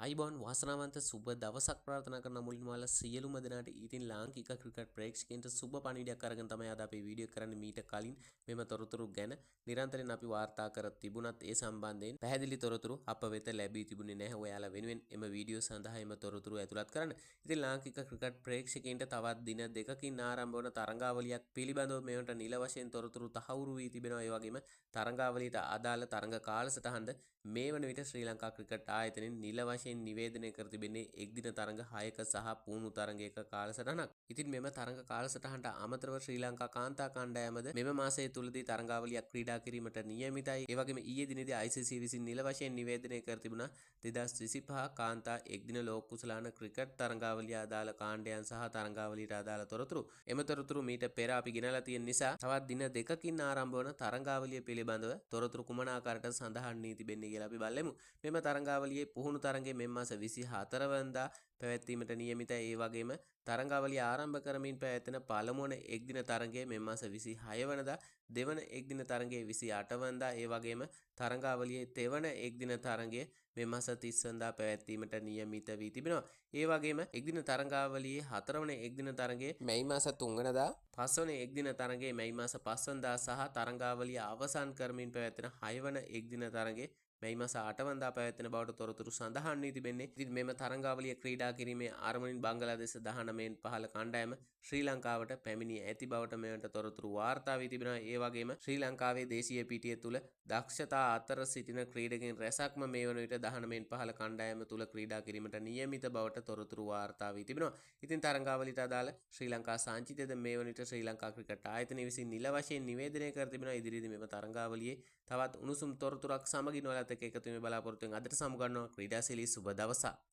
අයිබෝන් වාසනාවන්ත සුබ දවසක් ප්‍රාර්ථනා කරන මුලින්ම ඔයාලා සියලුම දෙනාට ඉතින් ලාංකික ක්‍රිකට් ප්‍රේක්ෂකයන්ට සුබ පණිවිඩයක් අරගෙන තමයි අද අපි වීඩියෝ කරන්නේ. මීට කලින් මෙම තොරතුරු ගැන නිරන්තරයෙන් අපි වාර්තා කර තිබුණත් ඒ සම්බන්ධයෙන් පැහැදිලි තොරතුරු අප වෙත ලැබී තිබුණේ නැහැ. ඔයාලා වෙනුවෙන් එම වීඩියෝ සඳහා එම තොරතුරු ඇතුළත් කරන්න. ඉතින් ලාංකික ක්‍රිකට් ප්‍රේක්ෂකයන්ට තවත් දින දෙකකින් ආරම්භ වන තරඟාවලියක් පිළිබඳව මේවට නිල වශයෙන් තොරතුරු තහවුරු වී තිබෙනවා. ඒ වගේම තරඟාවලියට අදාළ තරඟ කාලසටහනද මේ වන විට ශ්‍රී ලංකා ක්‍රිකට් ආයතනයෙන් නිල වශයෙන් නිවේදනය කර තිබෙන්නේ එක්දින තරඟ 6ක සහ පුහුණු තරඟයක කාලසටහනක්. ඉතින් මෙම තරඟ කාලසටහනට අමතරව ශ්‍රී ලංකා කාන්තා කණ්ඩායමද මෙම මාසය තුලදී තරඟාවලියක් ක්‍රීඩා කිරීමට නියමිතයි. ඒ වගේම ඊයේ දිනේදී ICC විසින් නිල වශයෙන් නිවේදනය කර තිබුණා 2025 කාන්තා එක්දින ලෝක කුසලාන ක්‍රිකට් තරඟාවලිය අදාළ කාණ්ඩයන් සහ තරඟාවලියට අදාළ තොරතුරු. එම තොරතුරු මීට පෙර අපි ගෙනලා තියෙන නිසා තවත් දින දෙකකින් ආරම්භ වන තරඟාවලිය පිළිබඳව තොරතුරු කුමන ආකාරයකට සඳහන් වී තිබෙන්නේ කියලා අපි බලමු. මෙම තරඟාවලියේ පුහුණු තරඟයේ මෙම මාස 24 වෙනිදා පැවැත්වීමට නියමිතයි. ඒ වගේම තරඟාවලිය ආරම්භ කරමින් පැවැත්වෙන පළමු වන එක්දින තරඟය මෙම මාස 26 වෙනිදා, දෙවන එක්දින තරඟය 28 වෙනිදා, ඒ වගේම තරඟාවලියේ තෙවන එක්දින තරඟය මෙම මාස 30 වෙනිදා පැවැත්වීමට නියමිත වී තිබෙනවා. ඒ වගේම එක්දින තරඟාවලියේ හතරවන එක්දින තරඟය මැයි මාස 3 වෙනිදා, පස්වන එක්දින තරඟය මැයි මාස 5 වෙනිදා සහ තරඟාවලිය අවසන් කරමින් පැවැත්වෙන 6 වන එක්දින තරඟය මැයි මාස 8 වෙනිදා පැවැත්වෙන බවට තොරතුරු සඳහන් වී තිබෙන්නේ. ඉතින් මෙම තරඟාවලිය ක්‍රීඩා කිරීමේ අරමුණින් බංගලාදේශ 19න් 15 කණ්ඩායම ශ්‍රී ලංකාවට පැමිණී ඇති බවට මෙවට තොරතුරු වාර්තා වී තිබෙනවා. ඒ වගේම ශ්‍රී ලංකාවේ දේශීය පිටිය තුල දක්ෂතා අතර සිටින ක්‍රීඩකයන් රැසක්ම මේ වන විට 19න් 15 කණ්ඩායම තුල ක්‍රීඩා කිරීමට නියමිත බවට තොරතුරු වාර්තා වී තිබෙනවා. ඉතින් තරඟාවලියට අදාළ ශ්‍රී ලංකා සංචිතයද මේ වන විට ශ්‍රී ලංකා ක්‍රිකට් ආයතනය විසින් නිල වශයෙන් නිවේදනය කර තිබෙනවා. ඉදිරියේදී මෙම තරඟාවලියේ තවත් උණුසුම් තොරතුරක් සමගින් ඔයාලත් එක්ක එකතු වෙමින් බලාපොරොත්තු වෙන අදට සමුගන්නවා. ක්‍රීඩාශීලී සුබ දවසක්.